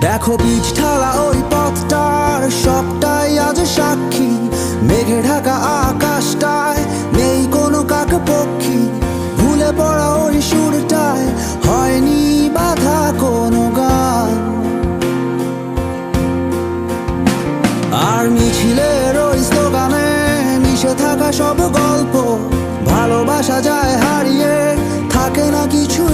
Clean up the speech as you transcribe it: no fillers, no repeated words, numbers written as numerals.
দেখো বীজ ঢালা ওই পথটার সবটাই আজ সাক্ষী। মেঘে ঢাকা আকাশটায় নেই কোনো কাক পক্ষী। ভুলে পড়া ওই সুরটায় হয়নি বাধা কোনো গান। আর মিছিলের ওই স্লোগানে মিশে থাকা সব গল্প। ভালোবাসা যায় হারিয়ে, থাকে না কিছু